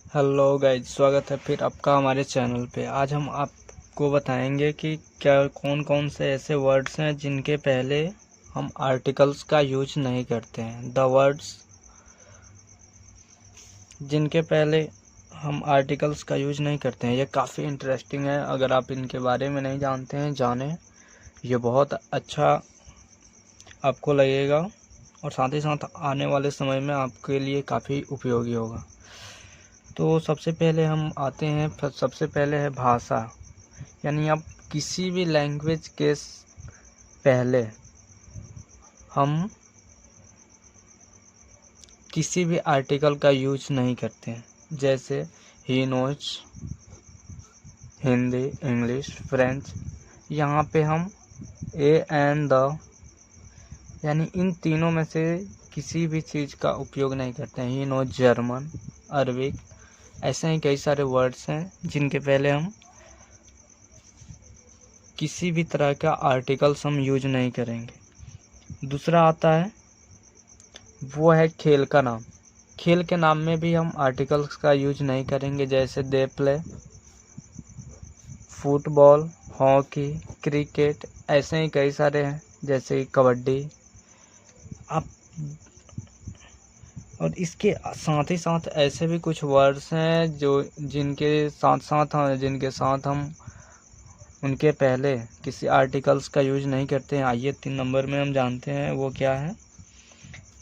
Hello guys, स्वागत है फिर आपका हमारे चैनल पे। आज हम आपको बताएंगे कि क्या कौन कौन से ऐसे वर्ड्स हैं जिनके पहले हम आर्टिकल्स का यूज नहीं करते हैं। द वर्ड्स जिनके पहले हम आर्टिकल्स का यूज नहीं करते हैं, ये काफ़ी इंटरेस्टिंग है। अगर आप इनके बारे में नहीं जानते हैं, जानें, ये बहुत अच्छा आपको लगेगा और साथ ही साथ आने वाले समय में आपके लिए काफ़ी उपयोगी होगा। तो सबसे पहले हम आते हैं, सबसे पहले है भाषा। यानी आप किसी भी लैंग्वेज के पहले हम किसी भी आर्टिकल का यूज नहीं करते हैं। जैसे ही नोज, हिंदी, इंग्लिश, फ्रेंच, यहाँ पे हम ए एंड द यानी इन तीनों में से किसी भी चीज़ का उपयोग नहीं करते हैं। ही नोज जर्मन, अरबिक, ऐसे ही कई सारे वर्ड्स हैं जिनके पहले हम किसी भी तरह का आर्टिकल्स हम यूज नहीं करेंगे। दूसरा आता है, वो है खेल का नाम। खेल के नाम में भी हम आर्टिकल्स का यूज नहीं करेंगे। जैसे they play, football, hockey, cricket, ऐसे ही कई सारे हैं, जैसे कबड्डी। आप और इसके साथ ही साथ ऐसे भी कुछ वर्ड्स हैं जो जिनके साथ हम उनके पहले किसी आर्टिकल्स का यूज नहीं करते हैं। आइए 3 नंबर में हम जानते हैं वो क्या है।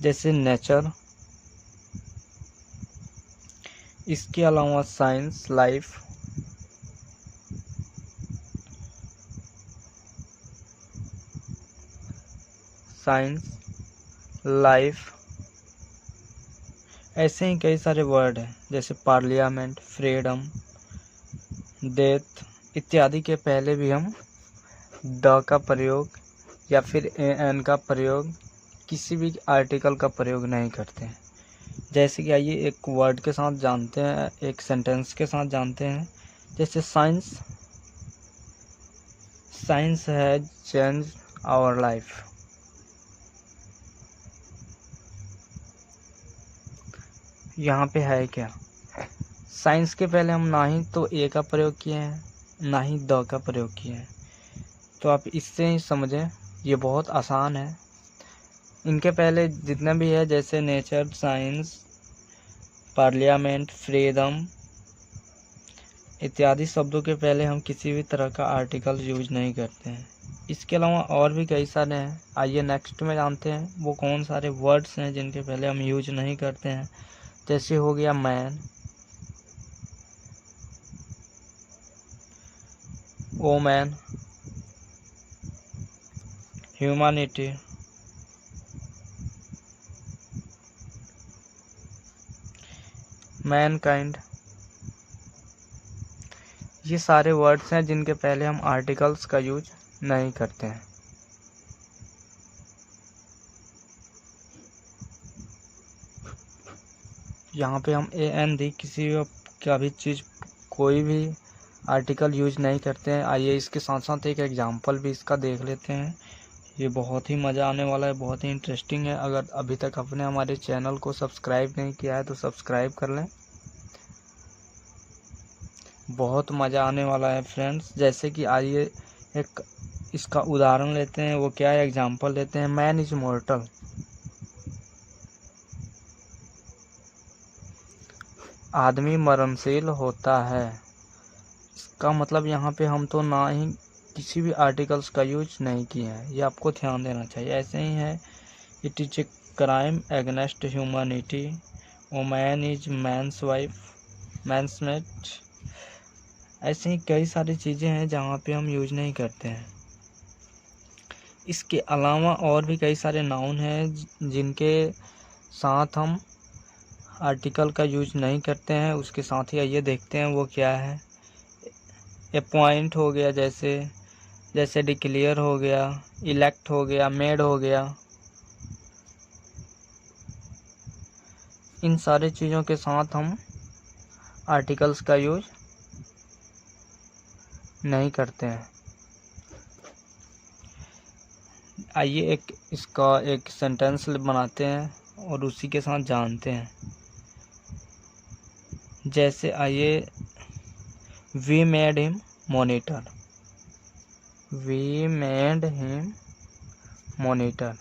जैसे नेचर, इसके अलावा साइंस, लाइफ, साइंस, लाइफ, ऐसे ही कई सारे वर्ड हैं। जैसे पार्लियामेंट, फ्रीडम, डेथ इत्यादि के पहले भी हम द का प्रयोग या फिर एन का प्रयोग, किसी भी आर्टिकल का प्रयोग नहीं करते हैं। जैसे कि आइए एक वर्ड के साथ जानते हैं, एक सेंटेंस के साथ जानते हैं। जैसे science, science has change our life. यहाँ पे है क्या, साइंस के पहले हम ना ही तो ए का प्रयोग किए हैं, ना ही द का प्रयोग किए हैं। तो आप इससे ही समझें, ये बहुत आसान है। इनके पहले जितने भी है, जैसे नेचर, साइंस, पार्लियामेंट, फ्रीडम इत्यादि शब्दों के पहले हम किसी भी तरह का आर्टिकल यूज नहीं करते हैं। इसके अलावा और भी कई सारे हैं। आइए नेक्स्ट में जानते हैं वो कौन सारे वर्ड्स हैं जिनके पहले हम यूज नहीं करते हैं। जैसे हो गया मैन, वोमैन, ह्यूमैनिटी, मैनकाइंड। ये सारे वर्ड्स हैं जिनके पहले हम आर्टिकल्स का यूज नहीं करते हैं। यहाँ पे हम ए एन दी किसी का भी चीज़, कोई भी आर्टिकल यूज नहीं करते हैं। आइए इसके साथ साथ एक एग्जांपल भी इसका देख लेते हैं। ये बहुत ही मज़ा आने वाला है, बहुत ही इंटरेस्टिंग है। अगर अभी तक आपने हमारे चैनल को सब्सक्राइब नहीं किया है तो सब्सक्राइब कर लें, बहुत मज़ा आने वाला है फ्रेंड्स। जैसे कि आइए एक इसका उदाहरण लेते हैं, वो क्या है, एग्जांपल लेते हैं। मैन इज मॉर्टल, आदमी मरणशील होता है। इसका मतलब यहाँ पे हम तो ना ही किसी भी आर्टिकल्स का यूज नहीं किए हैं, ये आपको ध्यान देना चाहिए। ऐसे ही है, it is a crime against humanity, women is man's wife, man's mate. ऐसे ही कई सारी चीज़ें हैं जहाँ पे हम यूज नहीं करते हैं। इसके अलावा और भी कई सारे नाउन हैं जिनके साथ हम आर्टिकल का यूज नहीं करते हैं। उसके साथ ही आइए देखते हैं वो क्या है। अपॉइंट हो गया, जैसे डिक्लेयर हो गया, इलेक्ट हो गया, मेड हो गया। इन सारी चीज़ों के साथ हम आर्टिकल्स का यूज नहीं करते हैं। आइए इसका एक सेंटेंस बनाते हैं और उसी के साथ जानते हैं। जैसे आइए, we made him monitor, we made him monitor,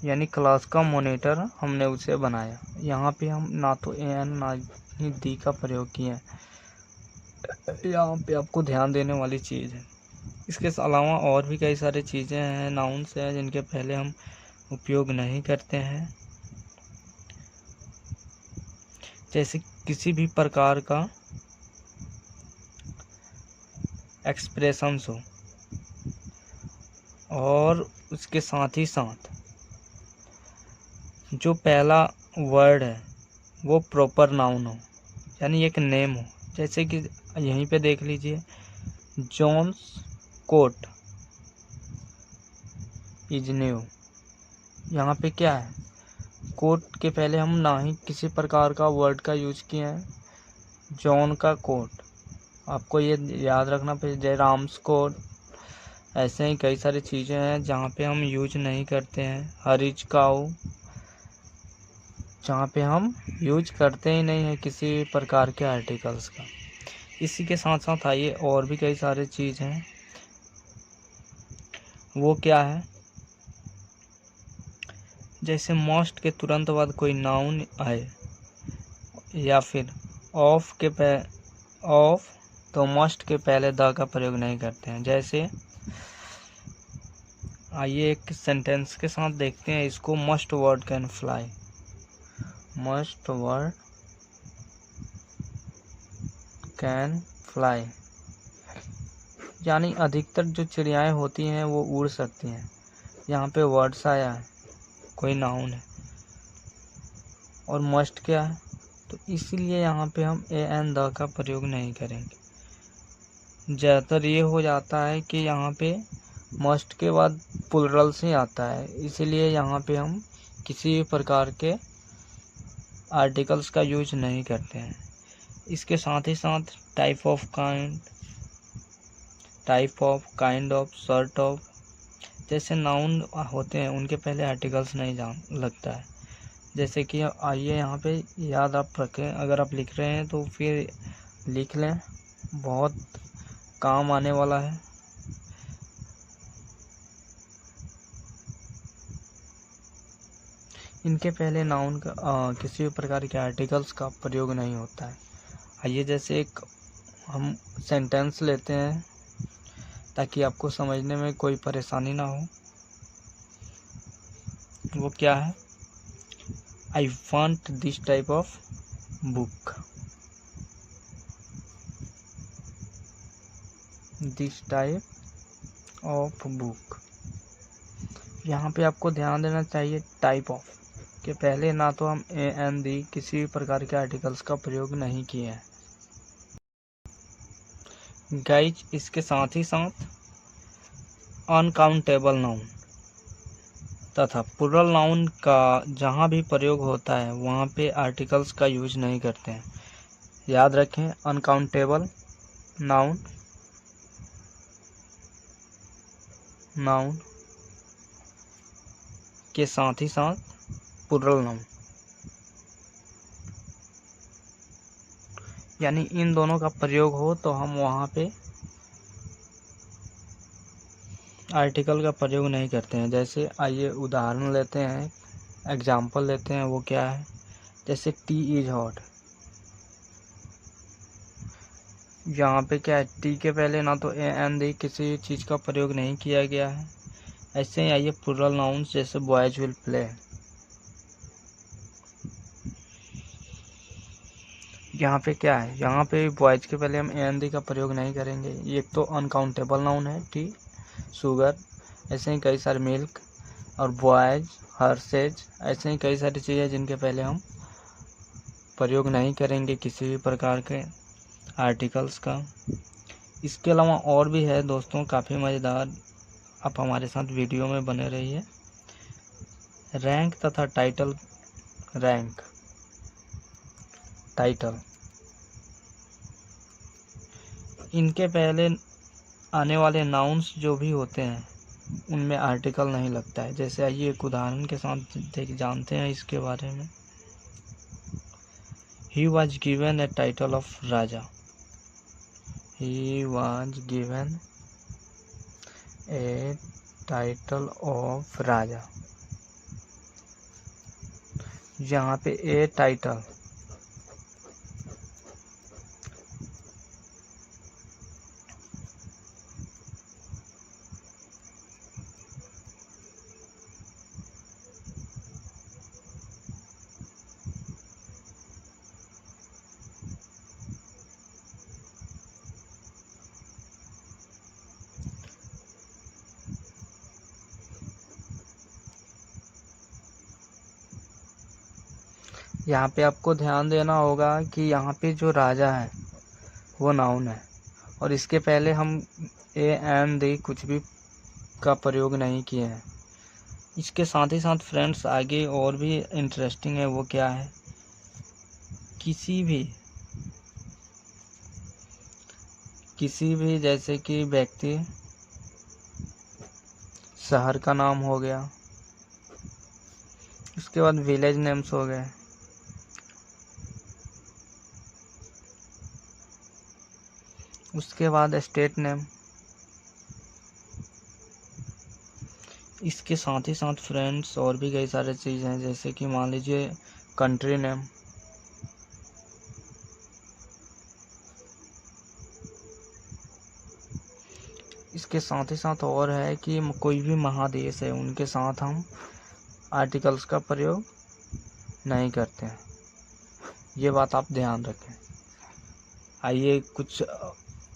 यानी क्लास का मॉनिटर हमने उसे बनाया। यहाँ पे हम ना तो एन ना ही दी का प्रयोग किए हैं। यहाँ पे आपको ध्यान देने वाली चीज़ है। इसके अलावा और भी कई सारी चीज़ें हैं, नाउन्स हैं, जिनके पहले हम उपयोग नहीं करते हैं। जैसे किसी भी प्रकार का एक्सप्रेशंस हो और उसके साथ ही साथ जो पहला वर्ड है वो प्रॉपर नाउन हो, यानी एक नेम हो। जैसे कि यहीं पे देख लीजिए, जॉन्स कोट इज न्यू। यहाँ पे क्या है, कोट के पहले हम ना ही किसी प्रकार का वर्ड का यूज किए हैं। जॉन का कोट, आपको ये याद रखना पड़ेगा। जयराम्स कोट, ऐसे ही कई सारी चीज़ें हैं जहाँ पे हम यूज नहीं करते हैं। हरीज काऊ, जहाँ पे हम यूज करते ही नहीं है किसी प्रकार के आर्टिकल्स का। इसी के साथ साथ आइए और भी कई सारे चीज़ हैं। वो क्या है, जैसे मस्ट के तुरंत बाद कोई नाउन आए या फिर ऑफ तो मस्ट के पहले द का प्रयोग नहीं करते हैं। जैसे आइए एक सेंटेंस के साथ देखते हैं इसको। Must word can fly, must word can fly, यानी अधिकतर जो चिड़ियाएँ होती हैं वो उड़ सकती हैं। यहाँ पे वर्ड्स आया है, कोई नाउन है, और मस्ट क्या है, तो इसीलिए यहाँ पे हम ए एन द का प्रयोग नहीं करेंगे। ज़्यादातर ये हो जाता है कि यहाँ पे मस्ट के बाद प्लुरल से आता है, इसीलिए यहाँ पे हम किसी भी प्रकार के आर्टिकल्स का यूज नहीं करते हैं। इसके साथ ही साथ type of, kind of, sort of जैसे नाउन होते हैं, उनके पहले आर्टिकल्स नहीं लगता है। जैसे कि आइए यहाँ पे याद आप रखें, अगर आप लिख रहे हैं तो फिर लिख लें, बहुत काम आने वाला है। इनके पहले नाउन का किसी भी प्रकार के आर्टिकल्स का प्रयोग नहीं होता है। आइए जैसे एक हम सेंटेंस लेते हैं ताकि आपको समझने में कोई परेशानी ना हो। वो क्या है, I want this type of book, this type of book. यहाँ पे आपको ध्यान देना चाहिए, टाइप ऑफ के पहले ना तो हम ए एन दी किसी भी प्रकार के आर्टिकल्स का प्रयोग नहीं किए हैं। गाइज, इसके साथ ही साथ अनकाउंटेबल नाउन तथा प्लुरल नाउन का जहाँ भी प्रयोग होता है वहाँ पे आर्टिकल्स का यूज नहीं करते हैं। याद रखें, अनकाउंटेबल नाउन के साथ ही साथ प्लुरल नाउन, यानी इन दोनों का प्रयोग हो तो हम वहाँ पे आर्टिकल का प्रयोग नहीं करते हैं। जैसे आइए उदाहरण लेते हैं, एग्जाम्पल लेते हैं। वो क्या है, जैसे टी इज हॉट, यहाँ पे क्या है, टी के पहले ना तो ए एन दी किसी चीज़ का प्रयोग नहीं किया गया है। ऐसे ही आइए प्लुरल नाउन्स, जैसे बॉयज विल प्ले, यहाँ पे क्या है, यहाँ पे बॉयज के पहले हम ए एन दी का प्रयोग नहीं करेंगे। ये तो अनकाउंटेबल नाउन है, टी, शुगर, ऐसे ही कई सारे, मिल्क और बॉयज, हर्सेज, ऐसे ही कई सारी चीज़ें जिनके पहले हम प्रयोग नहीं करेंगे किसी भी प्रकार के आर्टिकल्स का। इसके अलावा और भी है दोस्तों, काफ़ी मज़ेदार, आप हमारे साथ वीडियो में बने रहिए। रैंक तथा टाइटल, रैंक, टाइटल, इनके पहले आने वाले नाउन्स जो भी होते हैं उनमें आर्टिकल नहीं लगता है। जैसे आइए एक उदाहरण के साथ जानते हैं इसके बारे में। He was given a title of Raja. He was given a title of Raja. यहाँ पे ए टाइटल, यहाँ पे आपको ध्यान देना होगा कि यहाँ पे जो राजा है वो नाउन है, और इसके पहले हम ए एंड दी कुछ भी का प्रयोग नहीं किए हैं। इसके साथ ही साथ फ्रेंड्स आगे और भी इंटरेस्टिंग है, वो क्या है, किसी भी जैसे कि व्यक्ति, शहर का नाम हो गया, उसके बाद विलेज नेम्स हो गए, उसके बाद स्टेट नेम। इसके साथ ही साथ फ्रेंड्स और भी कई सारे चीज़ें हैं, जैसे कि मान लीजिए कंट्री नेम, इसके साथ ही साथ और है कि कोई भी महादेश है उनके साथ हम आर्टिकल्स का प्रयोग नहीं करते हैं, ये बात आप ध्यान रखें। आइए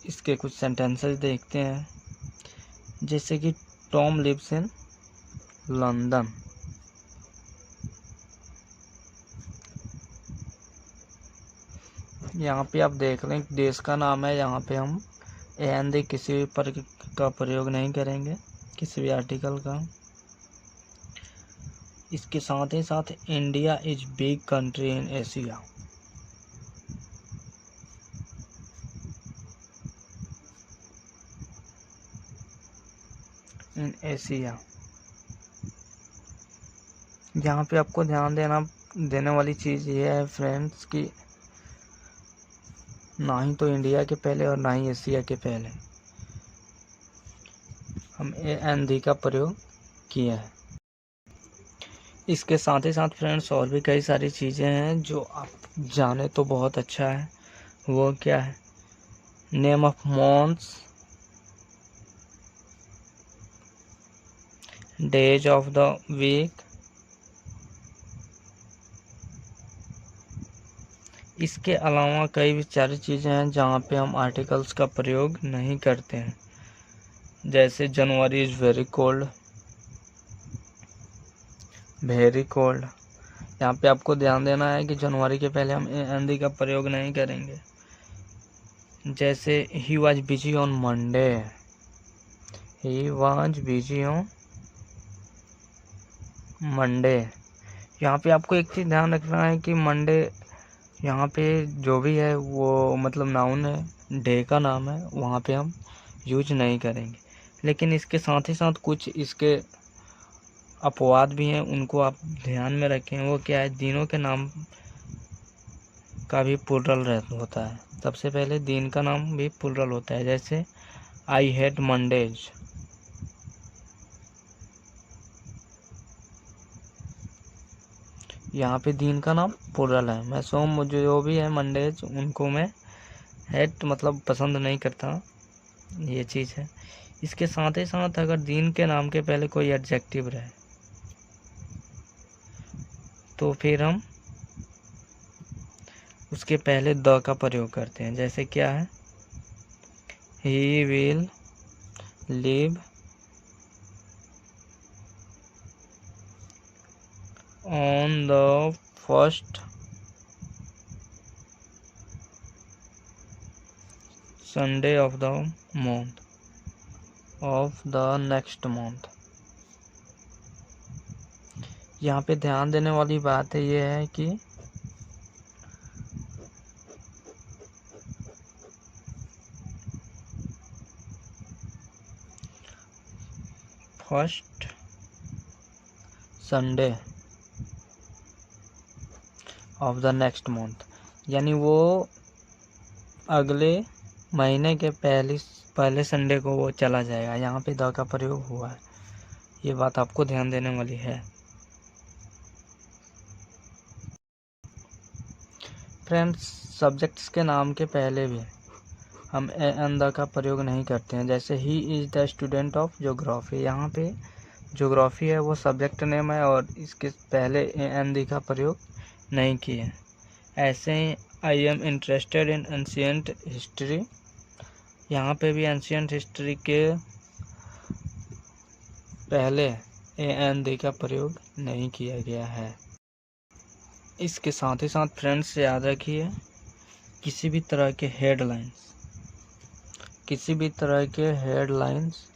इसके कुछ सेंटेंसेस देखते हैं, जैसे कि टॉम लिव्स इन लंदन। यहाँ पे आप देख लें देश का नाम है, यहाँ पे हम एंड किसी भी पर का प्रयोग नहीं करेंगे, किसी भी आर्टिकल का। इसके साथ ही साथ India is big country in Asia. In Asia, यहाँ पे आपको ध्यान देने वाली चीज़ ये है फ्रेंड्स कि ना ही तो इंडिया के पहले और ना ही एशिया के पहले हम ए एन दी का प्रयोग किया है। इसके साथ ही साथ फ्रेंड्स और भी कई सारी चीज़ें हैं जो आप जाने तो बहुत अच्छा है। वो क्या है, name of months, days of the week. इसके अलावा कई सारी चीज़ें हैं जहाँ पे हम आर्टिकल्स का प्रयोग नहीं करते हैं, जैसे जनवरी is very cold, very cold. यहाँ पे आपको ध्यान देना है कि जनवरी के पहले हम एंड का प्रयोग नहीं करेंगे। जैसे he was busy on Monday, he was busy on Monday. यहाँ पे आपको एक चीज़ ध्यान रखना है कि मंडे यहाँ पे जो भी है वो मतलब नाउन है, डे का नाम है, वहाँ पे हम यूज नहीं करेंगे। लेकिन इसके साथ ही साथ कुछ इसके अपवाद भी हैं, उनको आप ध्यान में रखें। वो क्या है, दिनों के नाम का भी प्लुरल होता है। सबसे पहले दिन का नाम भी प्लुरल होता है, जैसे आई हेट मंडेज। यहाँ पे दिन का नाम प्लुरल है। मैं मुझे जो भी है मंडेज, उनको मैं हेट मतलब पसंद नहीं करता, ये चीज़ है। इसके साथ ही साथ अगर दिन के नाम के पहले कोई एडजेक्टिव रहे तो फिर हम उसके पहले द का प्रयोग करते हैं। जैसे क्या है, he will live on the first Sunday off the month of the next month. यहाँ पे ध्यान देने वाली बात है ये है कि first Sunday off the next month, यानी वो अगले महीने के पहले संडे को वो चला जाएगा। यहाँ पे द का प्रयोग हुआ है, ये बात आपको ध्यान देने वाली है। फ्रेंड्स, सब्जेक्ट्स के नाम के पहले भी हम एन द का प्रयोग नहीं करते हैं। जैसे he is the student of geography, यहाँ पे ज्योग्राफी है वो सब्जेक्ट नेम है और इसके पहले एन द का प्रयोग नहीं किए। ऐसे ही I am interested in ancient history, यहाँ पे भी एंशियंट हिस्ट्री के पहले एन द का प्रयोग नहीं किया गया है। इसके साथ ही साथ फ्रेंड्स याद रखिए, किसी भी तरह के हेडलाइंस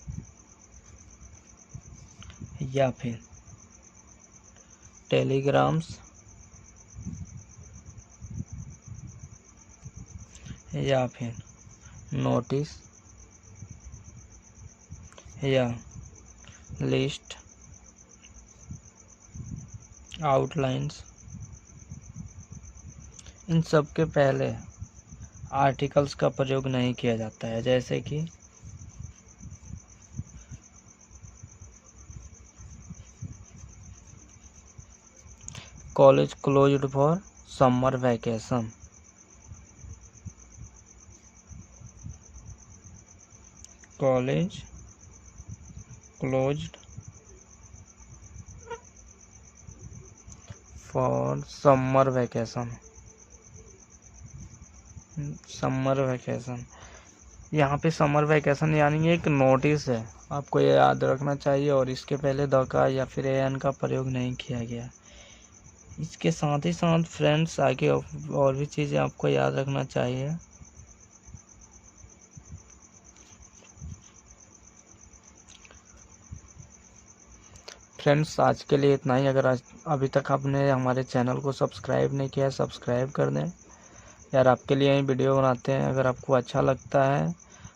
या फिर टेलीग्राम्स या फिर नोटिस या लिस्ट, आउटलाइंस, इन सब के पहले आर्टिकल्स का प्रयोग नहीं किया जाता है। जैसे कि college closed for summer vacation, college closed for summer vacation, यहाँ पे समर वैकेशन यानी एक नोटिस है, आपको ये याद रखना चाहिए। और इसके पहले द का या फिर एन का प्रयोग नहीं किया गया। इसके साथ ही साथ फ्रेंड्स आगे और भी चीज़ें आपको याद रखना चाहिए। फ्रेंड्स, आज के लिए इतना ही। अगर अभी तक आपने हमारे चैनल को सब्सक्राइब नहीं किया है, सब्सक्राइब कर दें यार। आपके लिए ही वीडियो बनाते हैं। अगर आपको अच्छा लगता है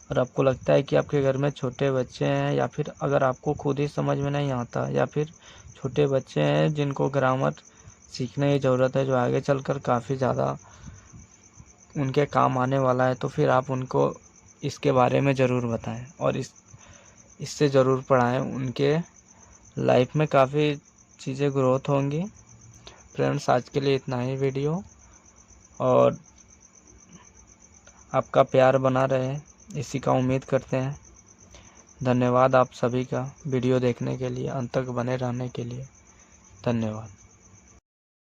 और आपको लगता है कि आपके घर में छोटे बच्चे हैं, या फिर अगर आपको खुद ही समझ में नहीं आता, या फिर छोटे बच्चे हैं जिनको ग्रामर सीखने की ज़रूरत है, जो आगे चलकर काफ़ी ज़्यादा उनके काम आने वाला है, तो फिर आप उनको इसके बारे में ज़रूर बताएं और इससे ज़रूर पढ़ाएं। उनके लाइफ में काफ़ी चीज़ें ग्रोथ होंगी। फ्रेंड्स, आज के लिए इतना ही वीडियो, और आपका प्यार बना रहे इसी का उम्मीद करते हैं। धन्यवाद आप सभी का वीडियो देखने के लिए, अंत तक बने रहने के लिए धन्यवाद।